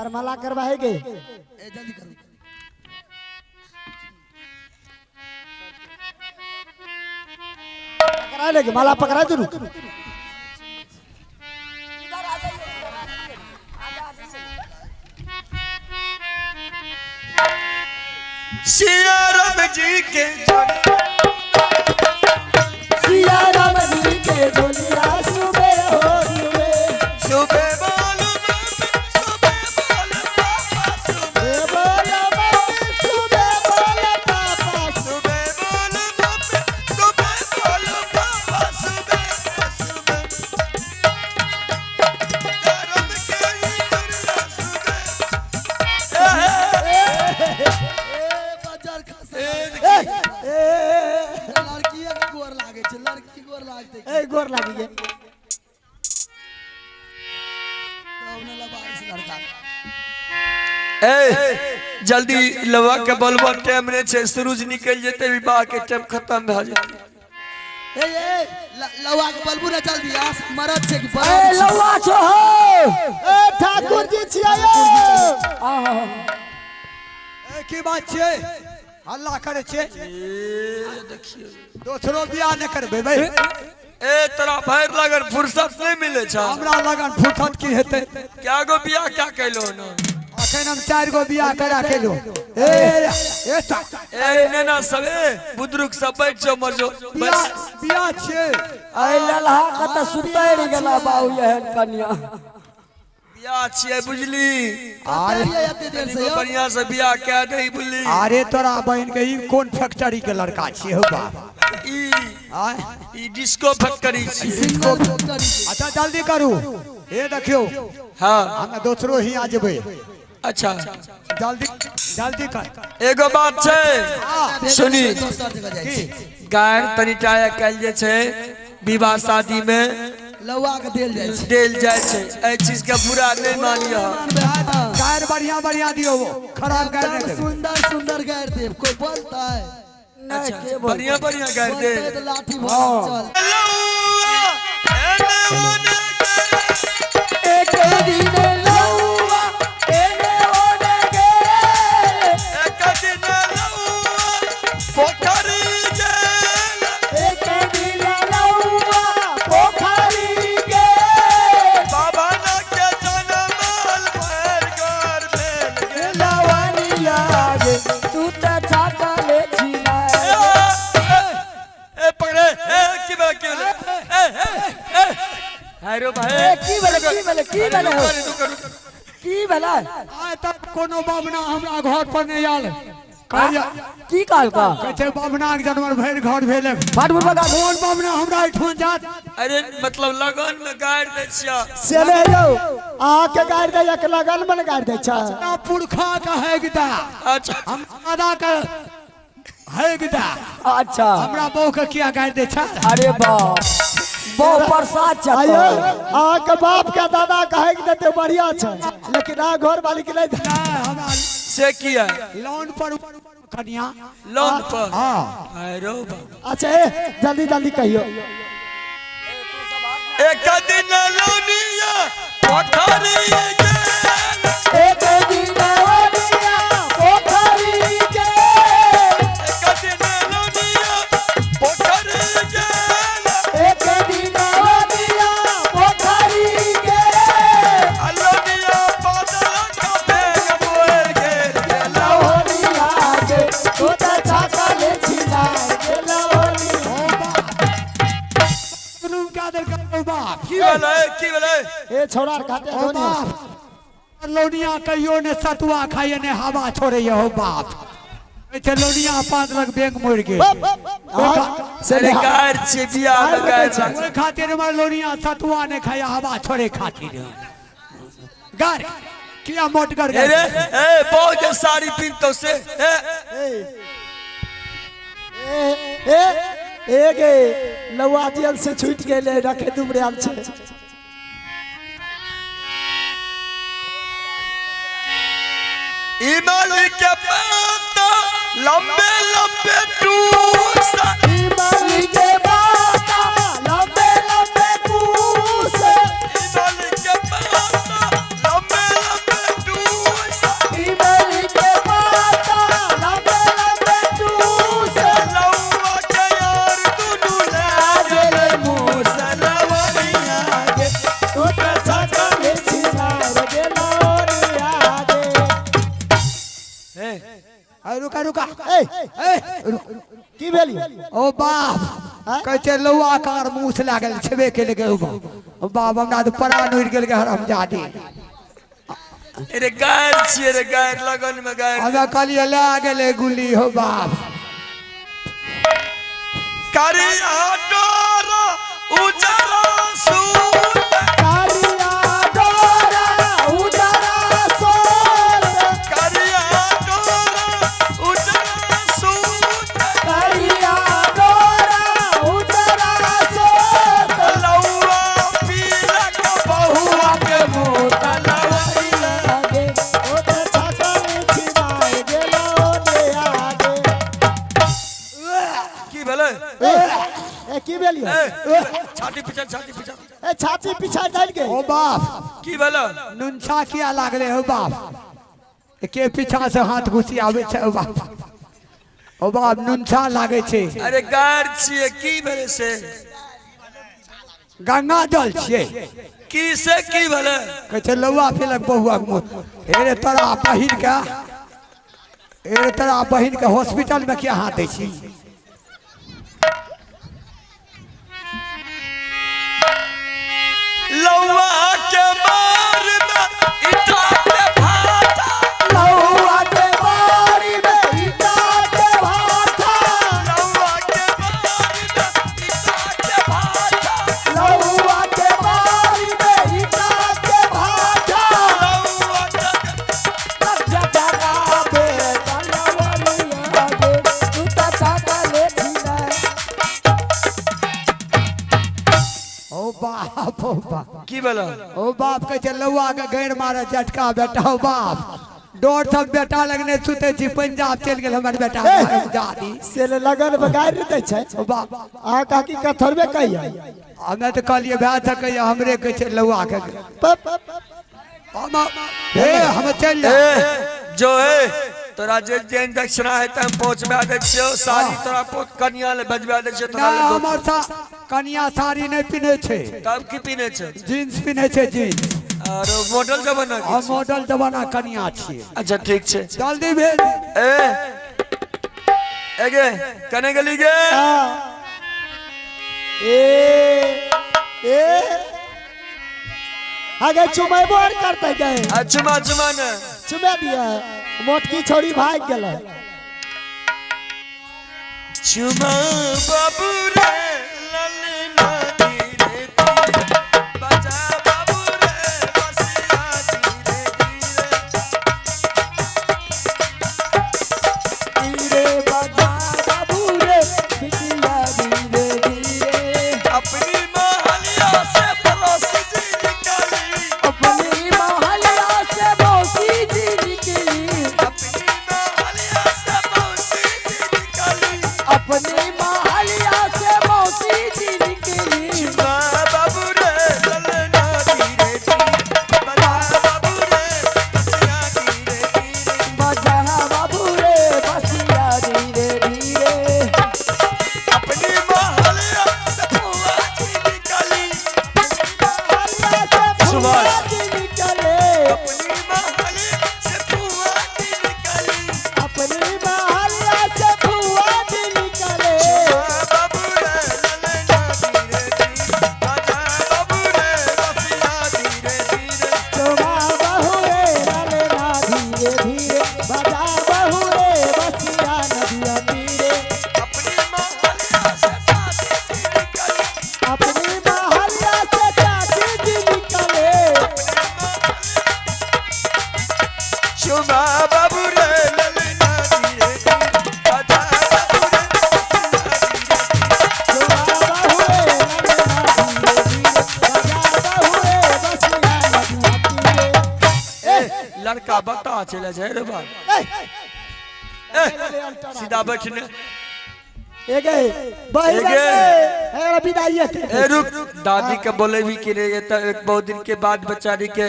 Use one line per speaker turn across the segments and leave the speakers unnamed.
वरमाला करवाएंगे।
जल्दी करो।
पकड़ा लेंगे, माला पकड़ा जरूर।
सिया राम जी के
सिया राम जी के दुनिया सुबह हो
सुबह बोल
सुबह बोल पापा
सुबह बोल पापा
गोर लागे
जल्दी लवा के बोलबा टाइम रे छे सूरज निकल जेते विवाह के टाइम खत्म भ जेते
लवा के बलबू ना जल्दी आस मरद छे कि
लवा छो हो ठाकुर जी छिया
की बात छे हल्ला करे छे
देखियो
दोसरो बियाह न करबे भाई
ए तोरा भैर लगन फुर्सत नहीं मिले छ
हमरा लगन फुर्सत की हेते
क्या गो बियाह क्या कैलो न
अखन हम 4 गो बियाह करा केलो ए
नेना सबे बुद्रुक सब बैठ जो मरजो बस
बियाह छे
आई ललहा कत सुतैर गेला बाऊ एहन कन्या
बियाह छिए बुझली
अरे एते देर से
बढ़िया से बियाह के दही बुझली
अरे तोरा बहन के ई कोन फैक्ट्री के लड़का छे हो बाप
ई डिस्को फैक्ट्री छी
अच्छा जल्दी करू ए देखियो
हां
हम दोसरो ही आ जेबे
अच्छा
जल्दी जल्दी कर
एगो बात छै सुनी गायर तनिटाया कल जे छै विवाह शादी में
लवा के देल
जाय छै ए चीज के बुरा नहीं मानियो
गायर बढ़िया बढ़िया दियो खराब गायर नहीं दे
सुंदर सुंदर गायर दे कोई बोलता है
अच्छा बढ़िया बढ़िया गायर दे
तो लाठी मार चल
एक दिन लौवा एने ओने गे
एक दिन पोखरी गेल
एक दिन लौवा पोखरी गे
बाबा ना के जनमल भर घर भेल
लवानी लागे तू त छाकले छिना
ए पकड़े ए की बा के हारो भाई
की भेले की भेले
आय तक कोनो बाबना हमरा घर पर नहीं आल
की काल का
कहते बाबना के जन्म भर घर भेले
फाट बुरबा का
कौन बाबना हमरा इठन जात
अरे मतलब लगन में गाड़ दे छिया
से ले जाओ आ के गाड़ दे एक लगन में गाड़ दे छा
ना पुरखा का है गदा
अच्छा
हम आदा का है गदा
अच्छा
हमरा बहू के किया गाड़ दे छा
अरे बाप बहुत प्रसाद चाहिए आ के बाप का दादा कहे के देते बढ़िया छै लेकिन आ घर वाली के नहीं
हमरा
से किया
लोन पर कन्या
लोन पर
हां
हारो बाबा
अच्छा जल्दी जल्दी कहियो
एक दिन लोनिया पोखरी गेल
एक दिन ओनिया पोखरी के
एक दिन लोनिया पोखरी गेल
एक दिन ओनिया पोखरी के
लोनिया बादल का बेग बोल गेल
लहोनी आगे तू त छाता ले छिना के लहोनी
तुम क्या दर कर बाप
की भेलै
ए छोड़ा खाते
ओ
धोनी
बाप लोनिया कहियो ने सतुआ खाइए ने हवा छोड़े हो बाप ऐसे लोनिया 5 लाख बैंक मोड़ के
अरे गाड़ छे बियाह में गाड़
ओए खातिर हमर लोनिया सतुआ ने खाया हवा छोड़े खातिर गाड़ किया मोट कर
अरे ए बहुत के साड़ी पिन तो से
ए गे लवा जेल से छूट गेले रखे तुमरे आल छे
इमली के पत्ता लंबे लंबे टूसा
इमली के बाता लंबे लंबे पूस
इमली के पत्ता लंबे लंबे टूसा
रुका रुका
ए
रुक।
की भेली
ओ बाप कहै छै लौआ कार मूस लागल छेबे केले के ओ बाप हमरा तो प्राण उड़ि गेल के हरामजादी
अरे गायर छिए रे गायर लगन में गायर
हमे कहलिए ले गेले गुल्ली हो बाप
करिया डोरा उजरा सूत
कारिया डोरा उजरा सोत
करिया डोरा उजरा सूत
कारिया डोरा उजरा सोत
लौआ पीला के बहुआ के मुंह
लवई लागे ओ तो छाता में छिपाए गेलो ने आगे
की भेले
ए की भेली
छाती पीछा
ए छाती पीछा डाल के
ओ बाप
की भेले
नुनछा किया लागले हो बाप के पीछा से हाथ घुसी आवे छै ओ बाप नुनछा लागे छै
अरे गायर छिए की भेले से
गंगा जल छियै
की से की भेले
कहै छै लौआ पीलक बहुआ के मुँह हे तोरा बहिन के हॉस्पिटल में क्या हाथ दै छी
लौआ के मार में इटा के भाटा
लौआ के बारी में इटा के भाटा
लौआ के मार में इटा के भाटा
लौआ के बारी में इटा के भाटा
लौआ के
जगा बे तलवारी आगे तू ता छाता ले छिला
ओ बाप
की भेले
ओ बाप कहै छै लौआ के गैर मारे झटका बेटा ओ बाप डोर सब बेटा लगने सुते छी पंजाब चल गेल हमर बेटा जादी
से लगन बगाड़ दै छै
ओ बाप
आ काकी का थरबे कहिया
हमे तो कहलिए भए सकै हमरे कहै छै लौआ के हम चल जा
जो है तोरा जे जेन दक्षिणा है त हम पहुंचबा दे छियो सारी तोरा कन्या ले बजबा दे छियो तोरा
नहीं हमर सा कन्या साड़ी नहीं पिने छै
तब की पीने छ
जींस पिने छै जींस
और मॉडल जमाना के
हम मॉडल जमाना कन्या छियै
अच्छा ठीक छै
जल्दी भेज
एगे कने गली गे
ए ए आगे चुमेबो और करते गए
चुमा चुमा न
चुमे दिया मोटकी छोड़ी भाग गेल
चुमा बाबू रे ललना धीरे धीरे बजा बाबू रे बसिया धीरे
धीरे बजा बाबू रे बिटिया धीरे धीरे
अपनी महलिया से पड़ोसी जी निकाली
अपनी महलिया से मौसी जी निकली
अपनी महलिया से मौसी जी निकाली
अपनी महलिया से मौसी जी निकली
चुमा बाबू रे ललना धीरे धीरे बजा बाबू रे बसिया धीरे धीरे
बजा बाबू रे बसिया धीरे धीरे
अपनी महलिया से फुआ जी निकाली सुभाष।
निकले
अपनी महलिया से फुआ जी निकाली
अपनी महलिया से फुआ जी निकले
बाबू रे ललना धीरे धीरे बजा बाबू रे बसिया धीरे धीरे
चुमा बहू रे ललना धीरे धीरे बजा बहू रे बसिया नदिया तीरे
अपनी महलिया से साथी जी निकाली
अपनी महलिया से चाची जी निकले
चुमा बाबू रे ललना धीरे धीरे बजा बाबू रे
चुमा बहू रे ललना धीरे धीरे बजा बहू रे बसिया नदिया तीरे
लड़का बता चले जाए रे बात सीधा बैठने
एगे बही
एगे।
एगे विदाई के
ए रुक दादी के बोले भी कि रे ये तो एक बहुत दिन के बाद बेचारी के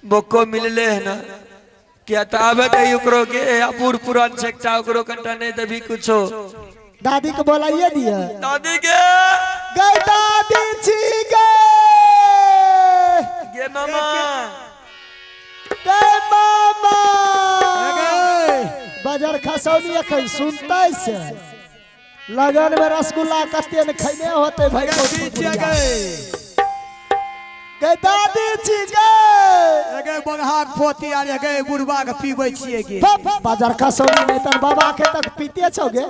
मौको मिलले है ना क्या तो आवे दे ओकरो के अपूर पुरान शिक्षा ओकरो कंटा नहीं देबी कुछो
दादी को बोलाइए दिया
दादी के
गई दादी छी गए
गे मामा
गए मामा बाजार खसौनी अखन सुनते से लगन में रसगुल्ला कते न खैने होते भाई
पीछे गए
गे दादी जी गे
एगे बंघा पोती आरे गे बुढ़वा के पीबै छिए गे
बाजार खसौनी नहीं तन बाबा के तक पीते छोगे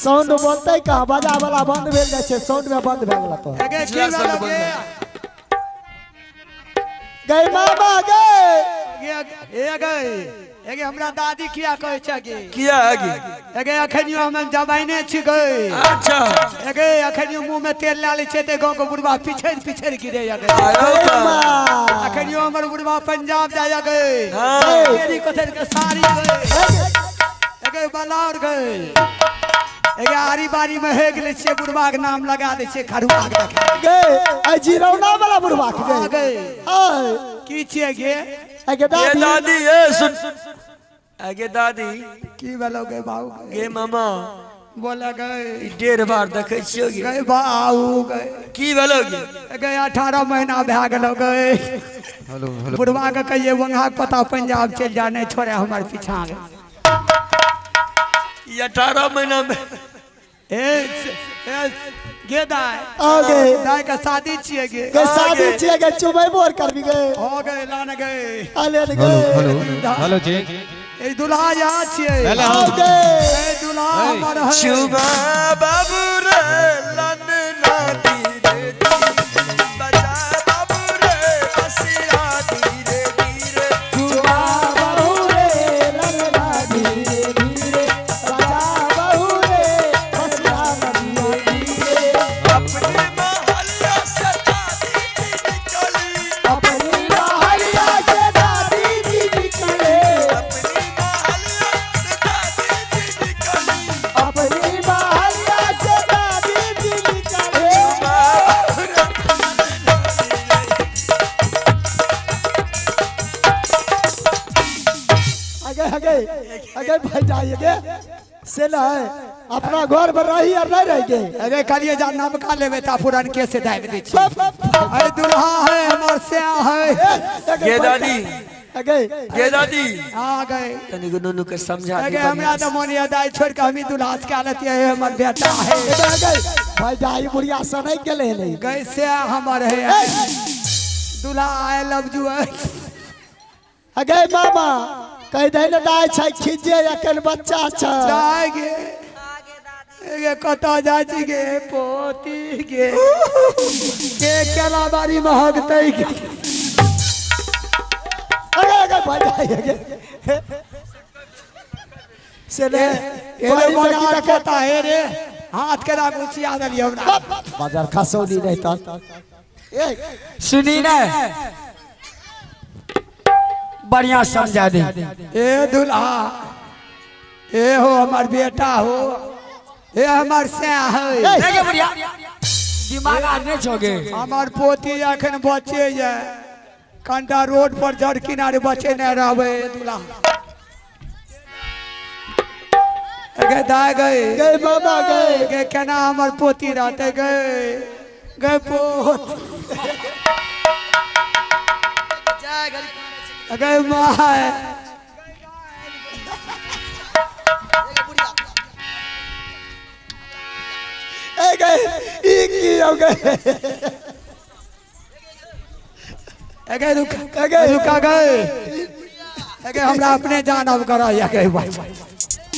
साउंड बोलते कहा बाजा वाला बंद भेल जाय छे साउंड में बंद भ गेला तो
एगे की लगे
गे मामा गे
एगे हमरा दादी किया कहै छै गे
किया आगे
एगे अखनियो हम जमाइने छी गए
अच्छा
एगे अखनियो मुंह में तेल ला लै छै ते गांव के बुढ़वा पिछड़ गिरे एगे अखनियो हमर बुढ़वा पंजाब जाया गए
हाँ।
तेरी कथर के साड़ी गए एगे बलाउर गए एगे आरी बारी में हे गेले छे बुढ़वा के नाम लगा दे छे खरुआ के देखा
गे आ जीरौना वाला बुढ़वा के
आ
गे
गए
हाय
की छे गे
आगे
ये
दादी
दादी ये सुन आगे दादी
की भेलो गे बाबू
गे मामा
बोला गए
ई 1.5 बार देखै छियो गे
गए बाबू गए
की भेलो गे
गए 18 महीना भए गेलो गए बुढ़वा के कहिए वंगा के पता पंजाब चल जाने छोड़े हमारे पीछा
ई 18 महीना में
गे दाई
आगे
दाई का शादी छिए गे
गे शादी छिए गे चुबै बोर करबी गे
हो गए लान गए
आले गे
हेलो जी
ए दुल्हा या छिए
हेलो।
आगे
ए दुल्हा हमर है
चुमा बाबू रे लन नाती रे बजा बाबू रे बसिया धीरे धीरे
चुमा बहू रे ललना धीरे धीरे राजा बहू रे बसिया धीरे धीरे
अपने मोहल्ला से दादी निकली
अपनी महलिया से दादी जी निकले
अपनी मोहल्ला से दादी
अपनी महलिया से दादी
निकली
जी निकले आगे आगे आगे भाई जाइए से ना है अपना घर में रही और नहीं रहेंगे
अरे कलिए जा नाम का लेवे ता पुरान के से दाई दे छी ए दुल्हा है हमर से है
गे दादी
आगे
गे दादी
आ गए
तनिक दोनों के समझा
अगे
दे
हमरा तो मोनिया दाई छोड़ के हमी दुल्हा के हालत है हमर बेटा है
आगे भाई जाई बुढ़िया से नहीं गेले नहीं
गए से हमर है दुल्हा आई लव यू
आगे मामा कह दे न दाई छै खिजे अकन बच्चा छै
दाई गे एगे कता जाय छी गे पोती गे के केला बारी महकतै गे
आगे आगे भाई जाई आगे से ने
एरे बड़ा कहता है रे हाथ के राख उचिया दलियो हमरा
बाजार खसौनी नहीं त
सुनी ना बढ़िया समझा दे ए दुल्हा ए हो हमार बेटा हो ए हमार से है
देखे
बढ़िया दिमाग आने छोगे हमार पोती अखन बचे है कंटा रोड पर जड़ किनारे बचे न रहबे दुल्हा अगे दाय गए
गए मामा गए
गे केना हमार पोती रहते गए गए पोत अगे माँ
ए गए ई की हो गए
अगे रुका गए अगे हमरा अपने जान अब करा या गए भाई